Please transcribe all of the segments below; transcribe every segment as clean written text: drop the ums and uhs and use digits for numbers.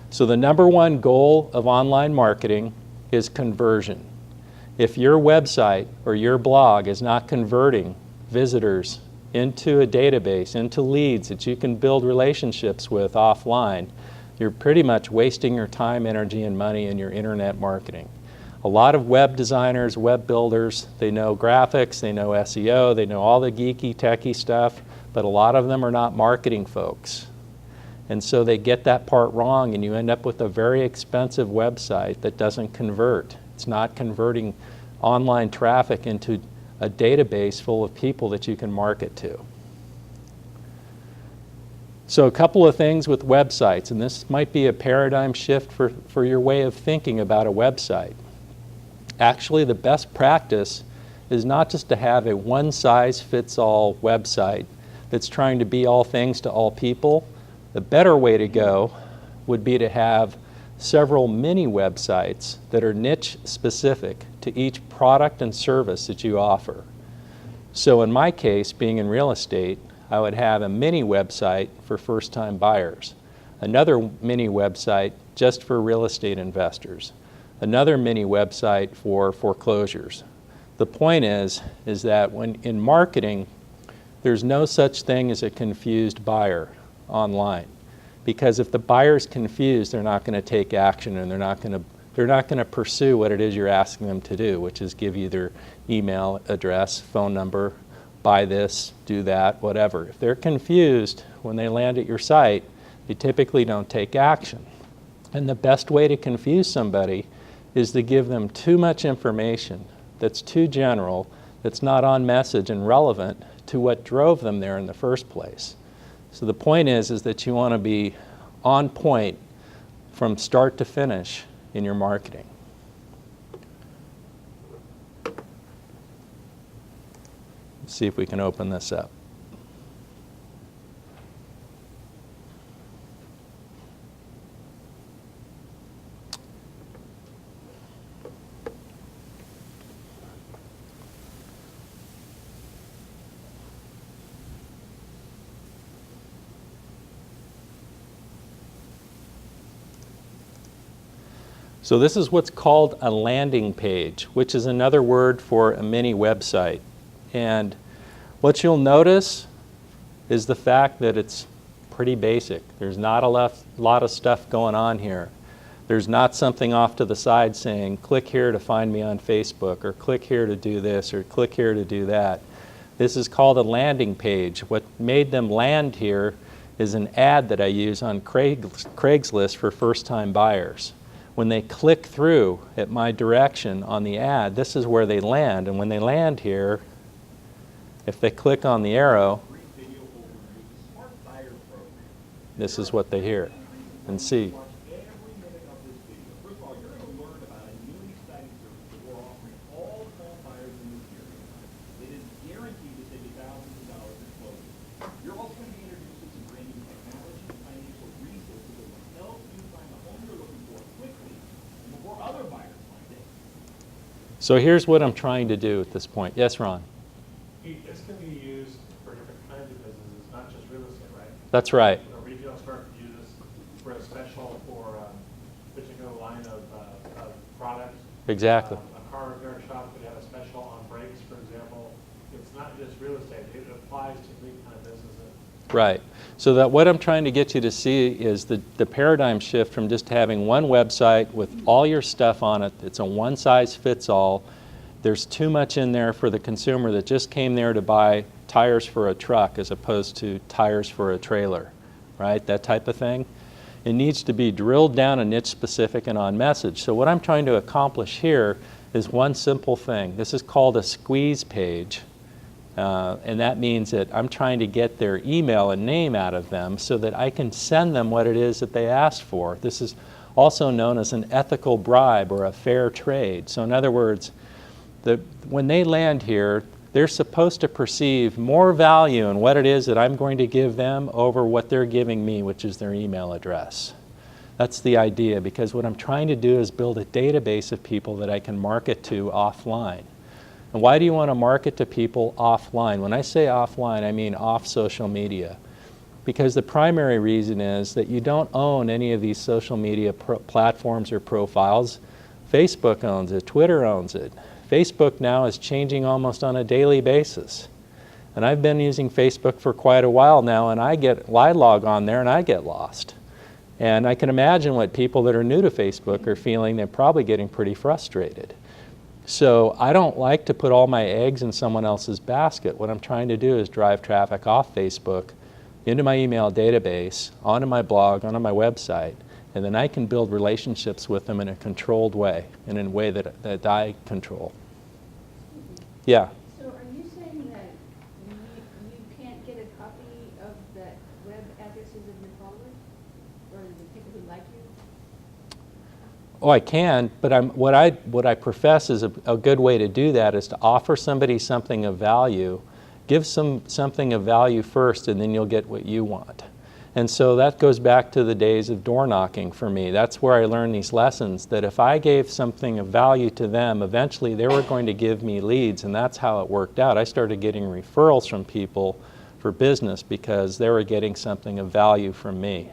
So the number one goal of online marketing is conversion. If your website or your blog is not converting visitors into a database, into leads that you can build relationships with offline, you're pretty much wasting your time, energy, and money in your internet marketing. A lot of web designers, web builders, they know graphics, they know SEO, they know all the geeky, techie stuff, but a lot of them are not marketing folks. And so they get that part wrong, and you end up with a very expensive website that doesn't convert. It's not converting online traffic into a database full of people that you can market to. So a couple of things with websites, and this might be a paradigm shift for your way of thinking about a website. Actually, the best practice is not just to have a one-size-fits-all website that's trying to be all things to all people. The better way to go would be to have several mini websites that are niche specific to each product and service that you offer. So in my case, being in real estate, I would have a mini website for first-time buyers, another mini website just for real estate investors, another mini website for foreclosures. The point is that when in marketing, there's no such thing as a confused buyer online. Because if the buyer's confused, they're not going to take action, and they're not going to pursue what it is you're asking them to do, which is give you their email address, phone number, buy this, do that, whatever. If they're confused when they land at your site, they typically don't take action. And the best way to confuse somebody is to give them too much information that's too general, that's not on message and relevant to what drove them there in the first place. So the point is that you want to be on point from start to finish in your marketing. Let's see if we can open this up. So this is what's called a landing page, which is another word for a mini website. And what you'll notice is the fact that it's pretty basic. There's not a lot of stuff going on here. There's not something off to the side saying, click here to find me on Facebook, or click here to do this, or click here to do that. This is called a landing page. What made them land here is an ad that I use on Craigslist for first-time buyers. When they click through at my direction on the ad, this is where they land. And when they land here, if they click on the arrow, this is what they hear and see. So here's what I'm trying to do at this point. Yes, Ron? This can be used for different kinds of businesses, not just real estate, right? That's right. A retail store could use this for a special for a particular line of products. Exactly. A car repair shop could have a special on brakes, for example. It's not just real estate. It applies to any kind of business. Right. So that what I'm trying to get you to see is the paradigm shift from just having one website with all your stuff on it. It's a one-size-fits-all. There's too much in there for the consumer that just came there to buy tires for a truck as opposed to tires for a trailer, right? That type of thing. It needs to be drilled down and niche specific and on message. So what I'm trying to accomplish here is one simple thing. This is called a squeeze page. And that means that I'm trying to get their email and name out of them so that I can send them what it is that they asked for. This is also known as an ethical bribe or a fair trade. So in other words, when they land here, they're supposed to perceive more value in what it is that I'm going to give them over what they're giving me, which is their email address. That's the idea, because what I'm trying to do is build a database of people that I can market to offline. And why do you want to market to people offline? When I say offline, I mean off social media. because the primary reason is that you don't own any of these social media platforms or profiles. Facebook owns it, Twitter owns it. Facebook now is changing almost on a daily basis. And I've been using Facebook for quite a while now, and I log on there and I get lost. And I can imagine what people that are new to Facebook are feeling. They're probably getting pretty frustrated. So I don't like to put all my eggs in someone else's basket. What I'm trying to do is drive traffic off Facebook into my email database, onto my blog, onto my website, and then I can build relationships with them in a controlled way, and in a way that I control. Yeah? So are you saying that you can't get a copy of the web addresses of your followers, or the people who like you? Oh, I can, but what I profess is a good way to do that is to offer somebody something of value. Give something of value first, and then you'll get what you want. And so that goes back to the days of door knocking for me. That's where I learned these lessons, that if I gave something of value to them, eventually they were going to give me leads, and that's how it worked out. I started getting referrals from people for business because they were getting something of value from me.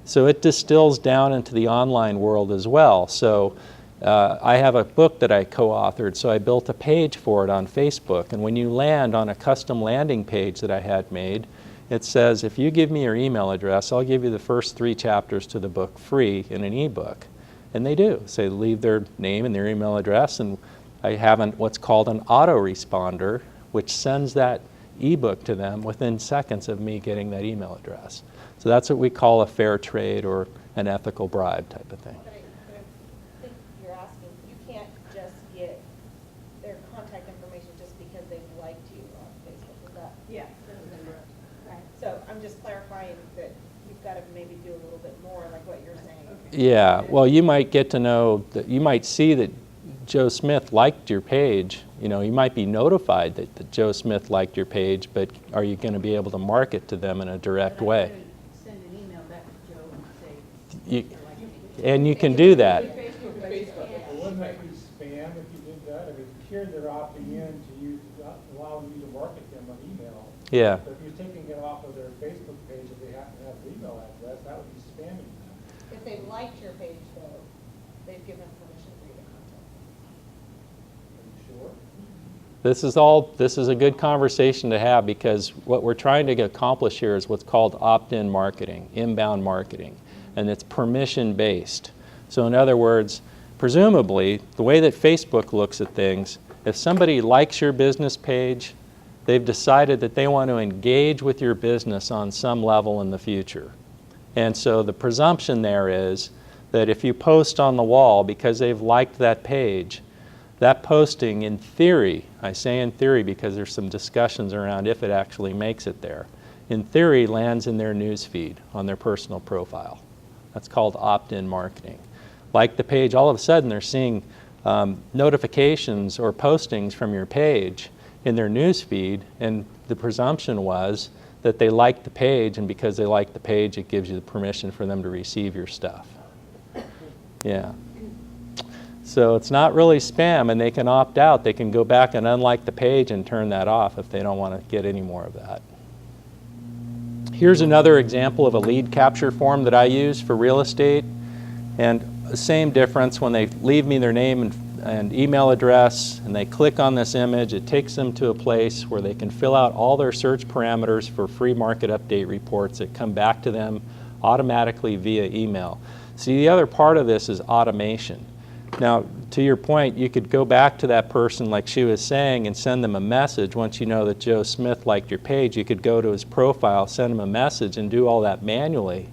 So it distills down into the online world as well. So I have a book that I co-authored, so I built a page for it on Facebook. And when you land on a custom landing page that I had made, it says, if you give me your email address, I'll give you the first 3 chapters to the book free in an ebook. And they do. So they leave their name and their email address, and I have what's called an autoresponder, which sends that ebook to them within seconds of me getting that email address. So that's what we call a fair trade or an ethical bribe type of thing. But I think you're asking, you can't just get their contact information just because they've liked you on Facebook, is that? Yeah. Right. So I'm just clarifying that you've got to maybe do a little bit more, like what you're saying. Yeah, well, you might get to know that you might see that Joe Smith liked your page. You know, you might be notified that Joe Smith liked your page, but are you going to be able to market to them in a direct way? Send an email back to Joe and say, You, and you can do that. Facebook, but you can't. Wouldn't that be spam if you did that? I mean, here they're opting in to use, allowing you to market them on email. Yeah. But if you're taking it off of their Facebook page, if they happen to have an email address, that would be spamming them. If they liked your page though, they've given permission for you to contact them. Are you sure? This is a good conversation to have, because what we're trying to accomplish here is what's called opt-in marketing, inbound marketing, and it's permission based. So in other words, presumably, the way that Facebook looks at things, if somebody likes your business page, they've decided that they want to engage with your business on some level in the future. And so the presumption there is that if you post on the wall because they've liked that page, that posting, in theory, I say in theory because there's some discussions around if it actually makes it there, in theory lands in their news feed on their personal profile. That's called opt-in marketing. Like the page, all of a sudden they're seeing notifications or postings from your page in their news feed, and the presumption was that they liked the page, and because they liked the page, it gives you the permission for them to receive your stuff. Yeah. So it's not really spam, and they can opt out. They can go back and unlike the page and turn that off if they don't want to get any more of that. Here's another example of a lead capture form that I use for real estate. And the same difference, when they leave me their name and email address and they click on this image, it takes them to a place where they can fill out all their search parameters for free market update reports that come back to them automatically via email. See, the other part of this is automation. Now, to your point, you could go back to that person, like she was saying, and send them a message. Once you know that Joe Smith liked your page, you could go to his profile, send him a message, and do all that manually.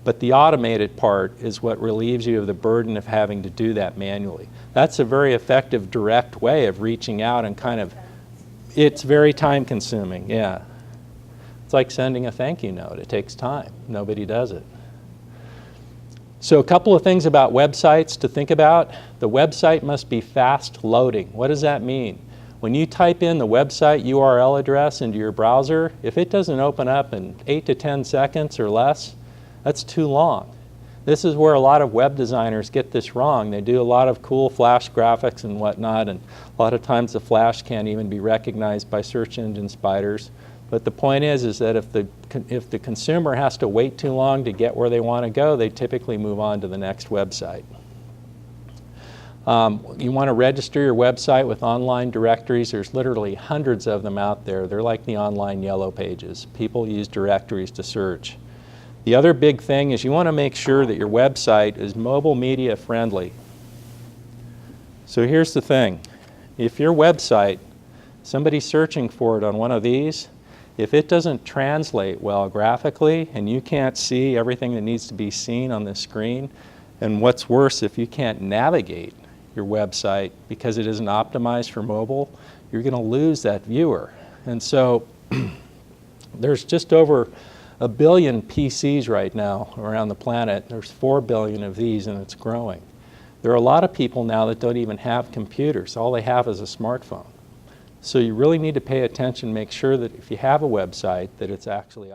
But the automated part is what relieves you of the burden of having to do that manually. That's a very effective, direct way of reaching out and kind of, it's very time consuming, yeah. It's like sending a thank you note. It takes time. Nobody does it. So a couple of things about websites to think about. The website must be fast loading. What does that mean? When you type in the website URL address into your browser, if it doesn't open up in 8 to 10 seconds or less, that's too long. This is where a lot of web designers get this wrong. They do a lot of cool Flash graphics and whatnot, and a lot of times the Flash can't even be recognized by search engine spiders. But the point is that if the consumer has to wait too long to get where they want to go, they typically move on to the next website. You want to register your website with online directories. There's literally hundreds of them out there. They're like the online yellow pages. People use directories to search. The other big thing is you want to make sure that your website is mobile media friendly. So here's the thing. If your website, somebody's searching for it on one of these, if it doesn't translate well graphically and you can't see everything that needs to be seen on the screen, and what's worse, if you can't navigate your website because it isn't optimized for mobile, you're going to lose that viewer. And so there's just over 1 billion PCs right now around the planet. There's 4 billion of these, and it's growing. There are a lot of people now that don't even have computers. All they have is a smartphone. So you really need to pay attention, make sure that if you have a website, that it's actually